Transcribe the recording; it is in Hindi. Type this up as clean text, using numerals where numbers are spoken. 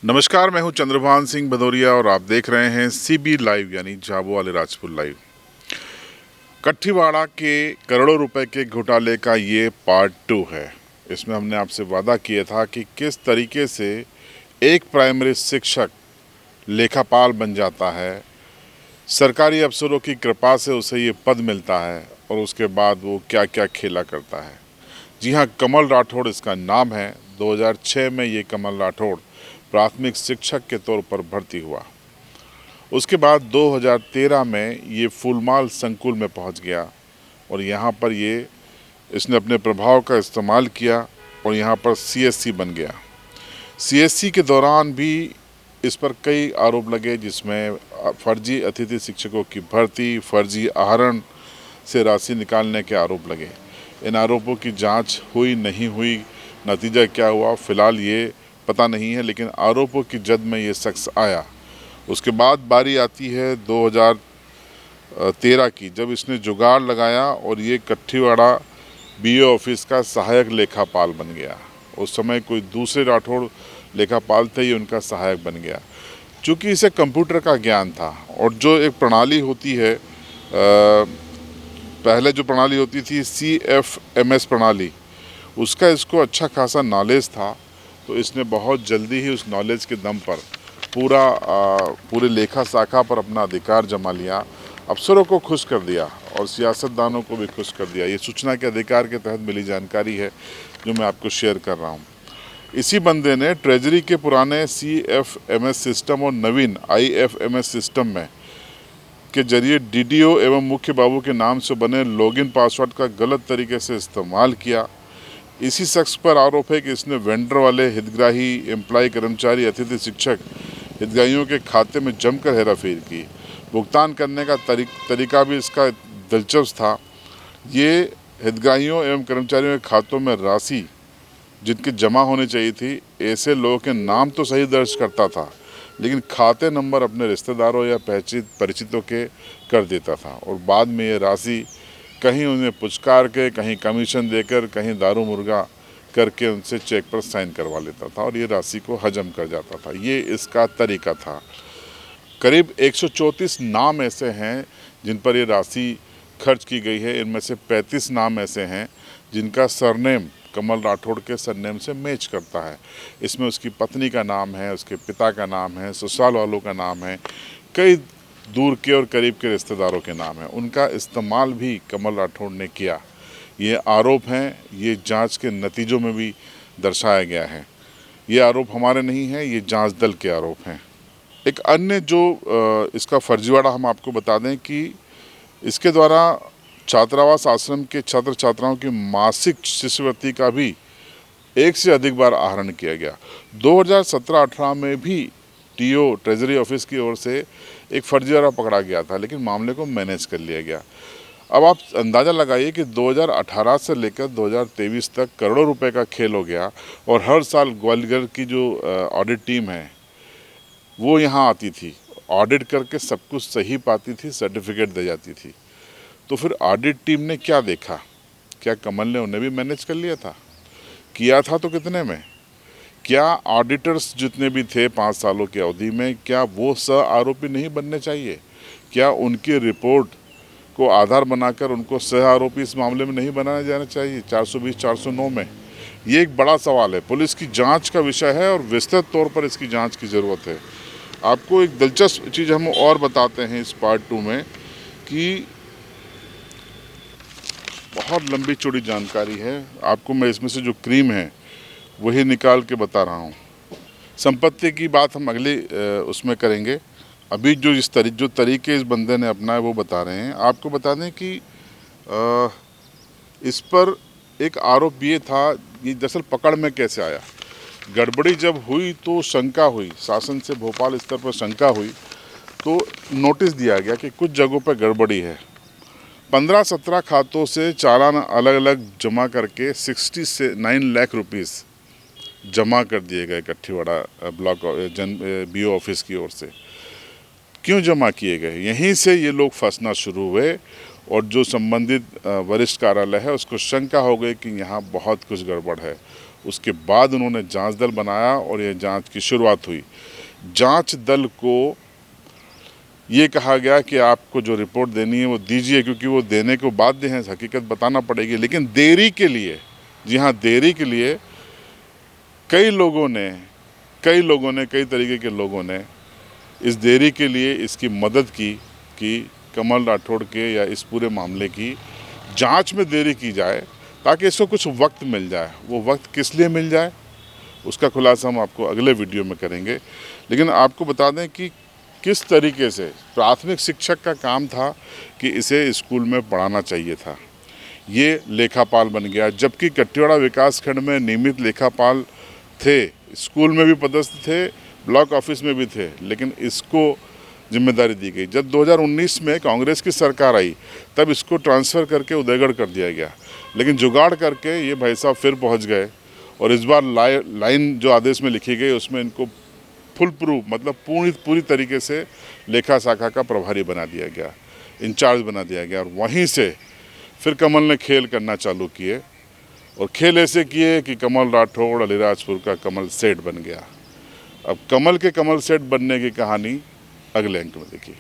नमस्कार, मैं हूं चंद्रभान सिंह भदौरिया और आप देख रहे हैं सीबी लाइव यानी झाबुआ अलीराजपुर लाइव। कठीवाड़ा के करोड़ों रुपए के घोटाले का ये पार्ट 2 है। इसमें हमने आपसे वादा किया था कि किस तरीके से एक प्राइमरी शिक्षक लेखापाल बन जाता है, सरकारी अफसरों की कृपा से उसे ये पद मिलता है और उसके बाद वो क्या क्या खेला करता है। जी हाँ, कमल राठौड़ इसका नाम है। 2006 में ये कमल राठौड़ प्राथमिक शिक्षक के तौर पर भर्ती हुआ। उसके बाद 2013 में ये फूलमाल संकुल में पहुंच गया और यहाँ पर इसने अपने प्रभाव का इस्तेमाल किया और यहाँ पर सीएससी बन गया। सीएससी के दौरान भी इस पर कई आरोप लगे, जिसमें फर्जी अतिथि शिक्षकों की भर्ती, फर्जी आहरण से राशि निकालने के आरोप लगे। इन आरोपों की जांच हुई नहीं हुई, नतीजा क्या हुआ फिलहाल ये पता नहीं है, लेकिन आरोपों की जद में ये शख्स आया। उसके बाद बारी आती है 2013 की, जब इसने जुगाड़ लगाया और ये कठीवाड़ा बीओ ऑफिस का सहायक लेखापाल बन गया। उस समय कोई दूसरे राठौड़ लेखापाल थे, ये उनका सहायक बन गया। चूँकि इसे कंप्यूटर का ज्ञान था और जो एक प्रणाली होती है, पहले जो प्रणाली होती थी CFMS प्रणाली, उसका इसको अच्छा खासा नॉलेज था। तो इसने बहुत जल्दी ही उस नॉलेज के दम पर पूरे लेखा शाखा पर अपना अधिकार जमा लिया, अफसरों को खुश कर दिया और सियासतदानों को भी खुश कर दिया। ये सूचना के अधिकार के तहत मिली जानकारी है जो मैं आपको शेयर कर रहा हूँ। इसी बंदे ने ट्रेजरी के पुराने CFMS सिस्टम और नवीन IFMS सिस्टम में के जरिए DDO एवं मुख्य बाबू के नाम से बने लॉगिन पासवर्ड का गलत तरीके से इस्तेमाल किया। इसी शख्स पर आरोप है कि इसने वेंडर वाले हितग्राही, एम्प्लॉय, कर्मचारी, अतिथि शिक्षक हितग्राहियों के खाते में जमकर हेराफेरी की। भुगतान करने का तरीका भी इसका दिलचस्प था। ये हितग्राहियों एवं कर्मचारियों के खातों में राशि जिनकी जमा होनी चाहिए थी, ऐसे लोगों के नाम तो सही दर्ज करता था, लेकिन खाते नंबर अपने रिश्तेदारों या परिचितों के कर देता था और बाद में ये राशि कहीं उन्हें पुचकार के, कहीं कमीशन देकर, कहीं दारू मुर्गा करके उनसे चेक पर साइन करवा लेता था और ये राशि को हजम कर जाता था। ये इसका तरीका था। करीब 134 नाम ऐसे हैं जिन पर ये राशि खर्च की गई है। इनमें से 35 नाम ऐसे हैं जिनका सरनेम कमल राठौड़ के सरनेम से मैच करता है। इसमें उसकी पत्नी का नाम है, उसके पिता का नाम है, ससुराल वालों का नाम है, कई दूर के और करीब के रिश्तेदारों के नाम है। उनका इस्तेमाल भी कमल राठौड़ ने किया। ये आरोप हैं, ये जांच के नतीजों में भी दर्शाया गया है। ये आरोप हमारे नहीं हैं, ये जांच दल के आरोप हैं। एक अन्य जो इसका फर्जीवाड़ा हम आपको बता दें कि इसके द्वारा छात्रावास आश्रम के छात्र छात्राओं की मासिक शिष्यवृत्ति का भी एक से अधिक बार आहरण किया गया। 2017-18 में भी TO ट्रेजरी ऑफिस की ओर से एक फर्जीवाड़ा पकड़ा गया था, लेकिन मामले को मैनेज कर लिया गया। अब आप अंदाज़ा लगाइए कि 2018 से लेकर 2023 तक करोड़ों रुपए का खेल हो गया और हर साल ग्वालियर की जो ऑडिट टीम है वो यहाँ आती थी, ऑडिट करके सब कुछ सही पाती थी, सर्टिफिकेट दे जाती थी। तो फिर ऑडिट टीम ने क्या देखा? क्या कमल ने उन्हें भी मैनेज कर लिया था? किया था तो कितने में? क्या ऑडिटर्स जितने भी थे 5 सालों की अवधि में, क्या वो सह-आरोपी नहीं बनने चाहिए? क्या उनकी रिपोर्ट को आधार बनाकर उनको सह-आरोपी इस मामले में नहीं बनाया जाना चाहिए 420-409 में? ये एक बड़ा सवाल है, पुलिस की जांच का विषय है और विस्तृत तौर पर इसकी जांच की ज़रूरत है। आपको एक दिलचस्प चीज़ हम और बताते हैं इस पार्ट 2 में कि बहुत लंबी चौड़ी जानकारी है। आपको मैं इसमें से जो क्रीम है वही निकाल के बता रहा हूँ। संपत्ति की बात हम अगले उसमें करेंगे। अभी जो तरीके इस बंदे ने अपनाए वो बता रहे हैं। आपको बता दें कि इस पर एक आरोप ये था कि दरअसल पकड़ में कैसे आया। गड़बड़ी जब हुई तो शंका हुई, शासन से भोपाल स्तर पर शंका हुई, तो नोटिस दिया गया कि कुछ जगहों पर गड़बड़ी है। 15-17 खातों से चालान अलग अलग जमा करके 69 लाख रुपीस जमा कर दिए गए कठीवाड़ा ब्लॉक BO ऑफिस की ओर से। क्यों जमा किए गए? यहीं से ये लोग फंसना शुरू हुए और जो संबंधित वरिष्ठ कार्यालय है उसको शंका हो गई कि यहाँ बहुत कुछ गड़बड़ है उसके बाद उन्होंने जांच दल बनाया और यह जांच की शुरुआत हुई। जांच दल को ये कहा गया कि आपको जो रिपोर्ट देनी है वो दीजिए, क्योंकि वो देने को बाध्य हैं, हकीकत बताना पड़ेगी। लेकिन देरी के लिए, जी हाँ, देरी के लिए कई तरीके के लोगों ने इस देरी के लिए इसकी मदद की कि कमल राठौड़ के या इस पूरे मामले की जांच में देरी की जाए ताकि इसको कुछ वक्त मिल जाए। वो वक्त किस लिए मिल जाए उसका खुलासा हम आपको अगले वीडियो में करेंगे। लेकिन आपको बता दें कि किस तरीके से प्राथमिक शिक्षक का काम था कि इसे स्कूल में पढ़ाना चाहिए था, ये लेखापाल बन गया। जबकि कटियावाड़ा विकासखंड में नियमित लेखापाल थे, स्कूल में भी पदस्थ थे, ब्लॉक ऑफिस में भी थे, लेकिन इसको जिम्मेदारी दी गई। जब 2019 में कांग्रेस की सरकार आई तब इसको ट्रांसफ़र करके उदयगढ़ कर दिया गया, लेकिन जुगाड़ करके ये भाई साहब फिर पहुंच गए और इस बार लाइन जो आदेश में लिखी गई उसमें इनको फुल प्रूफ मतलब पूरी तरीके से लेखा शाखा का प्रभारी बना दिया गया, इंचार्ज बना दिया गया। और वहीं से फिर कमल ने खेल करना चालू किए और खेल ऐसे किए कि कमल राठौड़ अलीराजपुर का कमल सेठ बन गया। अब कमल के कमल सेठ बनने की कहानी अगले अंक में देखिए।